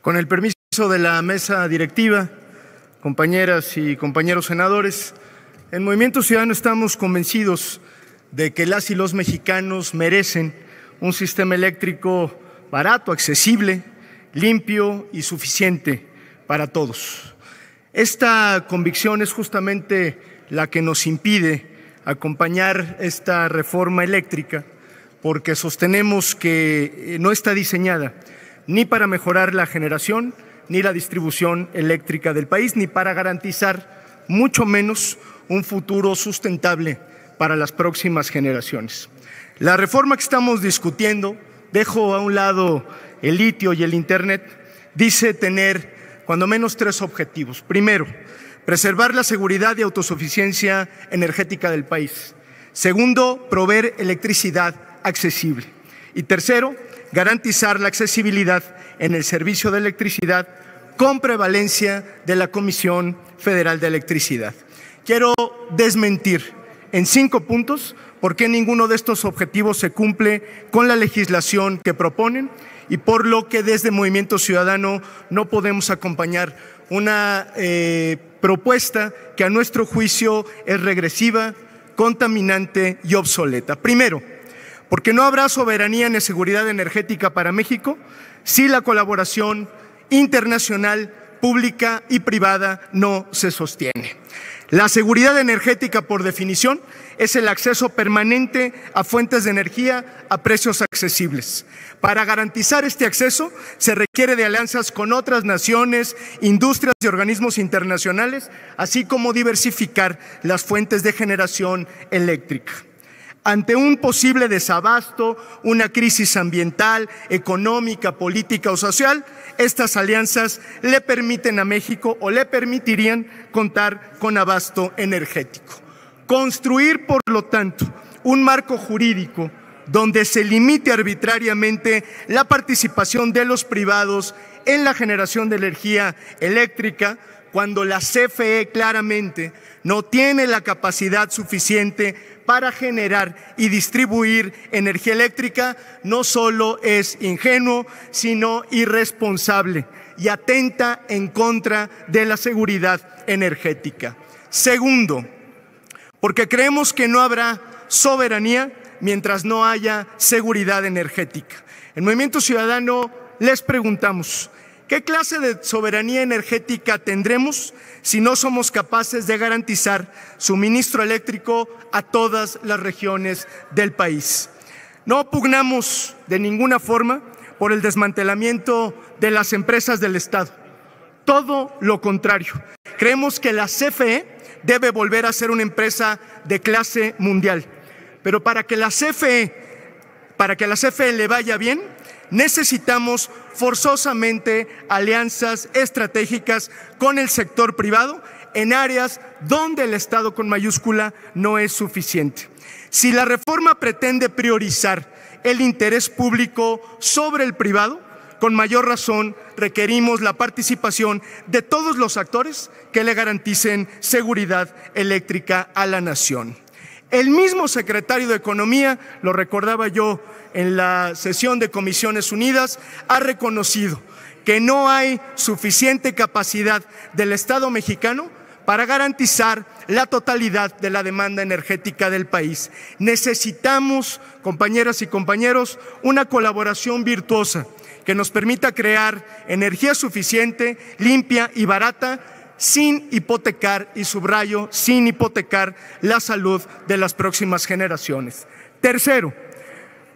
Con el permiso de la mesa directiva, compañeras y compañeros senadores, en Movimiento Ciudadano estamos convencidos de que las y los mexicanos merecen un sistema eléctrico barato, accesible, limpio y suficiente para todos. Esta convicción es justamente la que nos impide acompañar esta reforma eléctrica, porque sostenemos que no está diseñada ni para mejorar la generación ni la distribución eléctrica del país, ni para garantizar, mucho menos, un futuro sustentable para las próximas generaciones. La reforma que estamos discutiendo, dejo a un lado el litio y el Internet, dice tener cuando menos tres objetivos. Primero, preservar la seguridad y autosuficiencia energética del país. Segundo, proveer electricidad accesible. Y tercero, garantizar la accesibilidad en el servicio de electricidad con prevalencia de la Comisión Federal de Electricidad. Quiero desmentir en 5 puntos por qué ninguno de estos objetivos se cumple con la legislación que proponen y por lo que desde Movimiento Ciudadano no podemos acompañar una propuesta que a nuestro juicio es regresiva, contaminante y obsoleta. Primero, porque no habrá soberanía ni seguridad energética para México si la colaboración internacional, pública y privada no se sostiene. La seguridad energética, por definición, es el acceso permanente a fuentes de energía a precios accesibles. Para garantizar este acceso se requiere de alianzas con otras naciones, industrias y organismos internacionales, así como diversificar las fuentes de generación eléctrica. Ante un posible desabasto, una crisis ambiental, económica, política o social, estas alianzas le permiten a México o le permitirían contar con abasto energético. Construir, por lo tanto, un marco jurídico donde se limite arbitrariamente la participación de los privados en la generación de energía eléctrica, cuando la CFE claramente no tiene la capacidad suficiente para generar y distribuir energía eléctrica, no solo es ingenuo, sino irresponsable y atenta en contra de la seguridad energética. Segundo, porque creemos que no habrá soberanía mientras no haya seguridad energética. En Movimiento Ciudadano les preguntamos, ¿qué clase de soberanía energética tendremos si no somos capaces de garantizar suministro eléctrico a todas las regiones del país? No pugnamos de ninguna forma por el desmantelamiento de las empresas del Estado. Todo lo contrario. Creemos que la CFE debe volver a ser una empresa de clase mundial. Pero para que la CFE le vaya bien, necesitamos forzosamente alianzas estratégicas con el sector privado en áreas donde el Estado con mayúscula no es suficiente. Si la reforma pretende priorizar el interés público sobre el privado, con mayor razón requerimos la participación de todos los actores que le garanticen seguridad eléctrica a la nación. El mismo secretario de Economía, lo recordaba yo en la sesión de Comisiones Unidas, ha reconocido que no hay suficiente capacidad del Estado mexicano para garantizar la totalidad de la demanda energética del país. Necesitamos, compañeras y compañeros, una colaboración virtuosa que nos permita crear energía suficiente, limpia y barata, sin hipotecar, y subrayo, sin hipotecar la salud de las próximas generaciones. Tercero,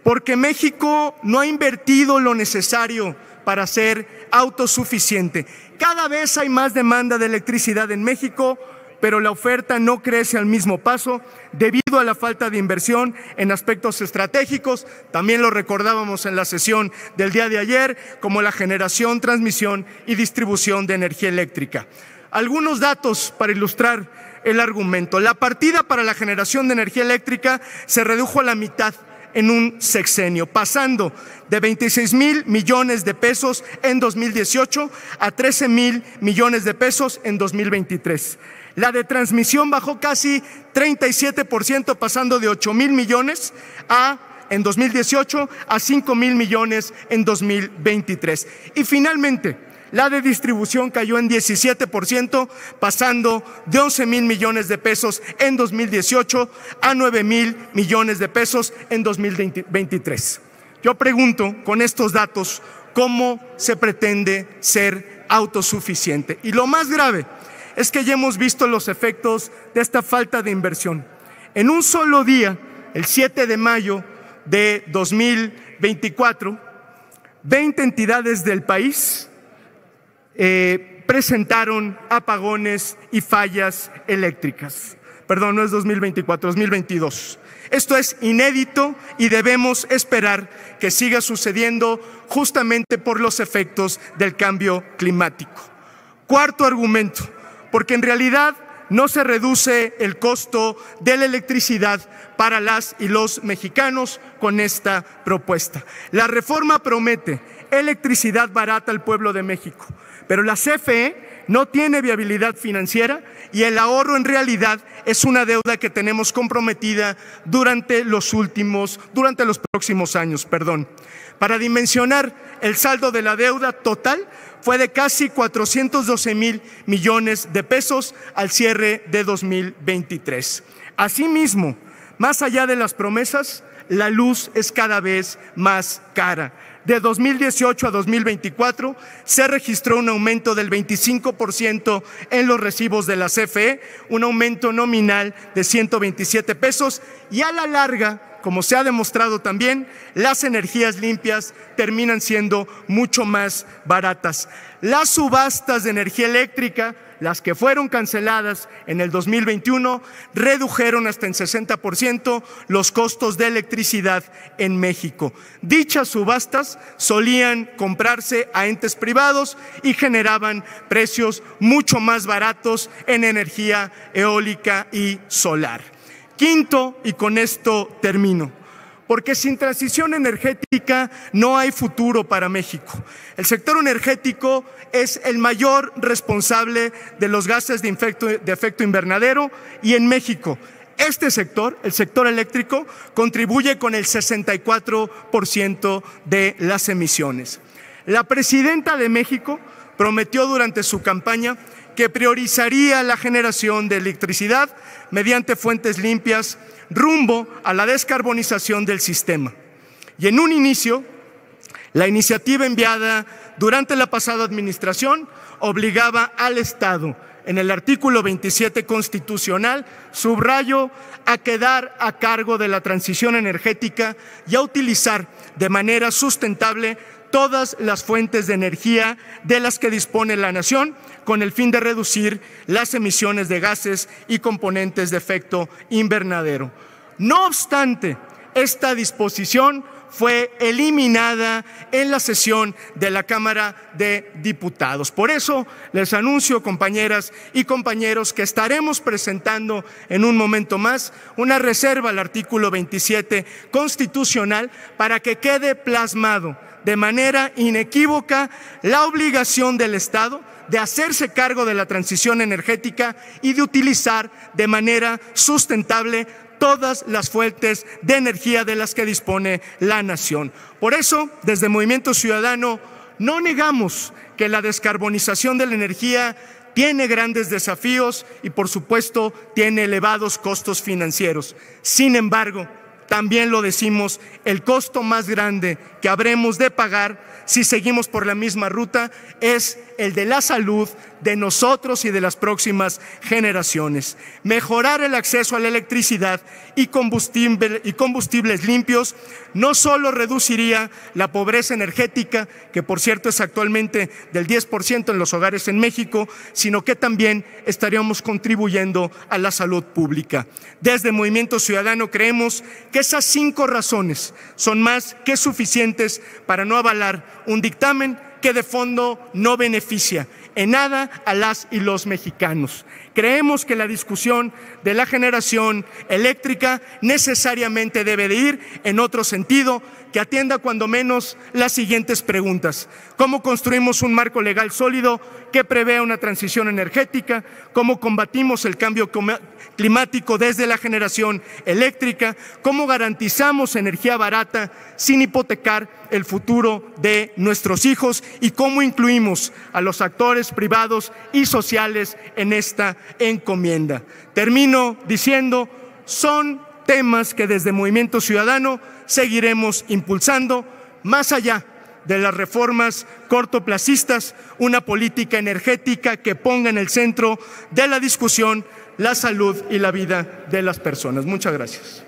porque México no ha invertido lo necesario para ser autosuficiente. Cada vez hay más demanda de electricidad en México, pero la oferta no crece al mismo paso debido a la falta de inversión en aspectos estratégicos. También lo recordábamos en la sesión del día de ayer, como la generación, transmisión y distribución de energía eléctrica. Algunos datos para ilustrar el argumento. La partida para la generación de energía eléctrica se redujo a la mitad en un sexenio, pasando de 26,000 millones de pesos en 2018 a 13,000 millones de pesos en 2023. La de transmisión bajó casi 37%, pasando de 8,000 millones en 2018 a 5,000 millones en 2023. Y finalmente, La de distribución cayó en 17%, pasando de 11,000 millones de pesos en 2018 a 9,000 millones de pesos en 2023. Yo pregunto, con estos datos, ¿cómo se pretende ser autosuficiente? Y lo más grave es que ya hemos visto los efectos de esta falta de inversión. En un solo día, el 7 de mayo de 2024, 20 entidades del país presentaron apagones y fallas eléctricas. Perdón, no es 2024, 2022. Esto es inédito y debemos esperar que siga sucediendo justamente por los efectos del cambio climático. Cuarto argumento, porque en realidad no se reduce el costo de la electricidad para las y los mexicanos con esta propuesta. La reforma promete electricidad barata al pueblo de México, pero la CFE no tiene viabilidad financiera y el ahorro en realidad es una deuda que tenemos comprometida durante los próximos años. Para dimensionar, el saldo de la deuda total fue de casi 412,000 millones de pesos al cierre de 2023. Asimismo, más allá de las promesas, la luz es cada vez más cara. De 2018 a 2024 se registró un aumento del 25% en los recibos de la CFE, un aumento nominal de 127 pesos y a la larga, como se ha demostrado también, las energías limpias terminan siendo mucho más baratas. Las subastas de energía eléctrica, las que fueron canceladas en el 2021, redujeron hasta en 60% los costos de electricidad en México. Dichas subastas solían comprarse a entes privados y generaban precios mucho más baratos en energía eólica y solar. Quinto, y con esto termino, porque sin transición energética no hay futuro para México. El sector energético es el mayor responsable de los gases de efecto invernadero y en México este sector, el sector eléctrico, contribuye con el 64% de las emisiones. La presidenta de México prometió durante su campaña que priorizaría la generación de electricidad mediante fuentes limpias rumbo a la descarbonización del sistema. Y en un inicio, la iniciativa enviada durante la pasada administración obligaba al Estado, en el artículo 27 constitucional, subrayo, a quedar a cargo de la transición energética y a utilizar de manera sustentable todas las fuentes de energía de las que dispone la nación, con el fin de reducir las emisiones de gases y componentes de efecto invernadero. No obstante, esta disposición fue eliminada en la sesión de la Cámara de Diputados. Por eso les anuncio, compañeras y compañeros, que estaremos presentando en un momento más una reserva al artículo 27 constitucional para que quede plasmado de manera inequívoca la obligación del Estado de hacerse cargo de la transición energética y de utilizar de manera sustentable todas las fuentes de energía de las que dispone la nación. Por eso, desde Movimiento Ciudadano, no negamos que la descarbonización de la energía tiene grandes desafíos y, por supuesto, tiene elevados costos financieros. Sin embargo, también lo decimos, el costo más grande que habremos de pagar si seguimos por la misma ruta es el de la salud de nosotros y de las próximas generaciones. Mejorar el acceso a la electricidad y combustibles limpios no solo reduciría la pobreza energética, que por cierto es actualmente del 10% en los hogares en México, sino que también estaríamos contribuyendo a la salud pública. Desde Movimiento Ciudadano creemos que esas 5 razones son más que suficientes para no avalar un dictamen que de fondo no beneficia en nada a las y los mexicanos. Creemos que la discusión de la generación eléctrica necesariamente debe de ir en otro sentido, que atienda cuando menos las siguientes preguntas: ¿cómo construimos un marco legal sólido que prevea una transición energética? ¿Cómo combatimos el cambio climático desde la generación eléctrica? ¿Cómo garantizamos energía barata sin hipotecar el futuro de nuestros hijos? ¿Y cómo incluimos a los actores privados y sociales en esta encomienda? Termino diciendo, son temas que desde Movimiento Ciudadano seguiremos impulsando, más allá de las reformas cortoplacistas, una política energética que ponga en el centro de la discusión la salud y la vida de las personas. Muchas gracias.